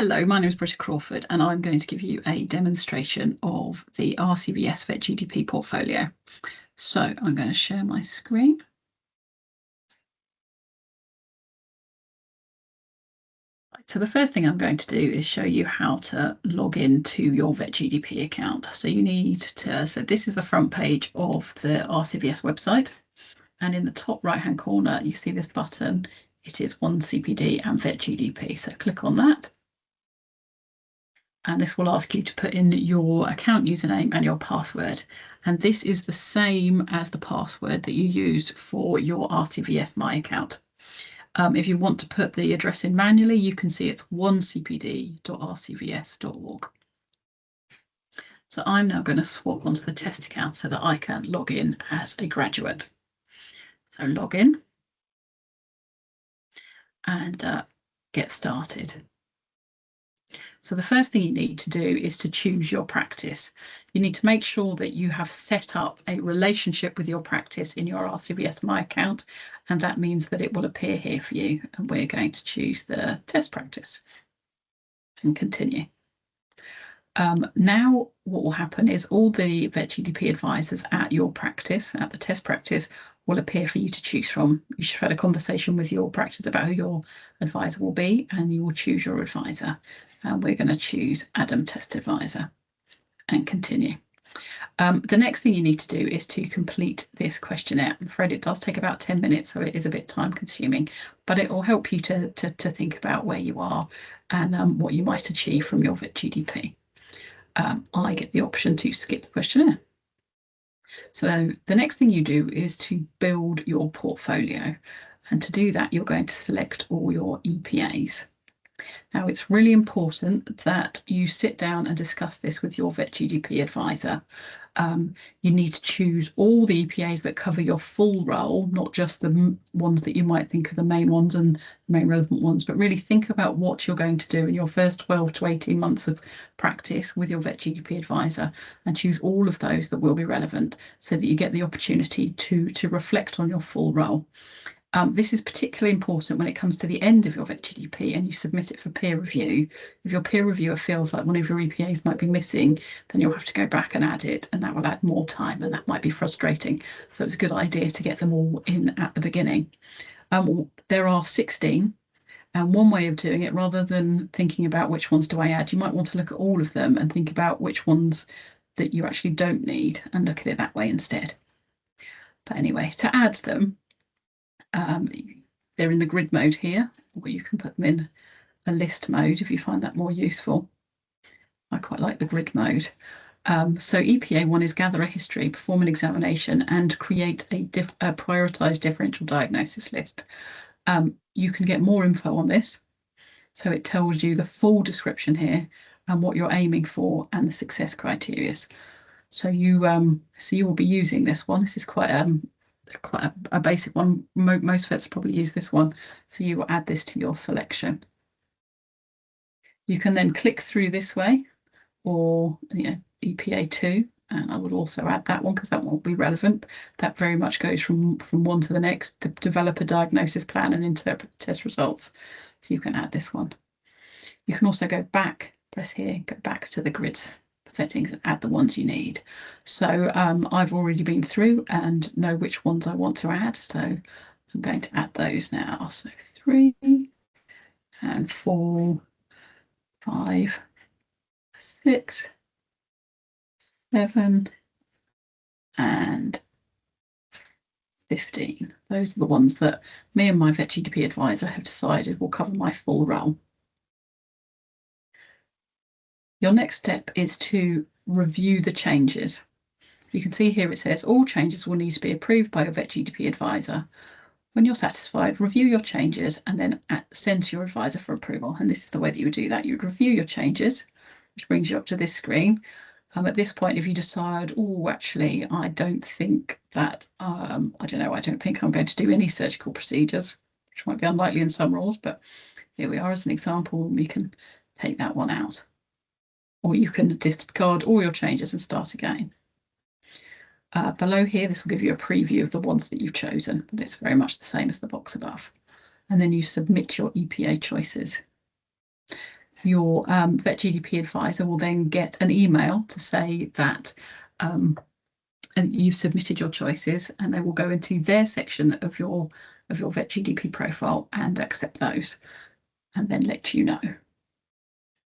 Hello, my name is Britta Crawford and I'm going to give you a demonstration of the RCVS VetGDP portfolio. So I'm going to share my screen. So the first thing I'm going to do is show you how to log into your VetGDP account. So you need to, so this is the front page of the RCVS website. And in the top right-hand corner, you see this button. It is 1CPD and VetGDP. So click on that. And this will ask you to put in your account username and your password. And this is the same as the password that you use for your RCVS My account. If you want to put the address in manually, you can see it's 1cpd.rcvs.org. So I'm now going to swap onto the test account so that I can log in as a graduate. So log in and get started. So the first thing you need to do is to choose your practice. You need to make sure that you have set up a relationship with your practice in your RCVS My account, and that means that it will appear here for you. And we're going to choose the test practice and continue. Now what will happen is all the VetGDP advisors at your practice, at the test practice, will appear for you to choose from. You should have had a conversation with your practice about who your advisor will be, and you will choose your advisor. And we're going to choose Adam Test Advisor and continue. The next thing you need to do is to complete this questionnaire. I'm afraid it does take about 10 minutes, so it is a bit time consuming, but it will help you to think about where you are and what you might achieve from your VetGDP. I get the option to skip the questionnaire. So the next thing you do is to build your portfolio. And to do that, you're going to select all your EPAs. Now, it's really important that you sit down and discuss this with your VetGDP advisor. You need to choose all the EPAs that cover your full role, not just the ones that you might think are the main ones and the main relevant ones, but really think about what you're going to do in your first 12 to 18 months of practice with your VetGDP advisor, and choose all of those that will be relevant so that you get the opportunity to reflect on your full role. This is particularly important when it comes to the end of your VetGDP and you submit it for peer review. If your peer reviewer feels like one of your EPAs might be missing, then you'll have to go back and add it, and that will add more time, and that might be frustrating. So it's a good idea to get them all in at the beginning. There are 16, and one way of doing it, rather than thinking about which ones do I add, you might want to look at all of them and think about which ones that you actually don't need and look at it that way instead. But anyway, to add them, they're in the grid mode here, or you can put them in a list mode if you find that more useful. I quite like the grid mode. So EPA 1 is gather a history, perform an examination, and create a prioritised differential diagnosis list. You can get more info on this. So it tells you the full description here and what you're aiming for and the success criteria. So you will be using this one. This is quite a basic one. Most vets probably use this one, so you will add this to your selection. You can then click through this way, or EPA 2, and I would also add that one because that won't be relevant. That very much goes from one to the next to develop a diagnosis plan and interpret test results. So you can add this one. You can also go back, press here, go back to the grid settings and add the ones you need. So I've already been through and know which ones I want to add, so I'm going to add those now. So 3 and 4, 5, 6, 7 and 15. Those are the ones that me and my VetGDP advisor have decided will cover my full role. Your next step is to review the changes. You can see here it says all changes will need to be approved by your VetGDP advisor. When you're satisfied, review your changes and then send to your advisor for approval. And this is the way that you would do that. You would review your changes, which brings you up to this screen. At this point, if you decide, oh, actually, I don't think that, I don't think I'm going to do any surgical procedures, which might be unlikely in some rules, but here we are as an example, and we can take that one out. Or you can discard all your changes and start again. Below here, this will give you a preview of the ones that you've chosen, but it's very much the same as the box above. And then you submit your EPA choices. your VetGDP advisor will then get an email to say that and you've submitted your choices, and they will go into their section of your VetGDP profile and accept those, and then let you know.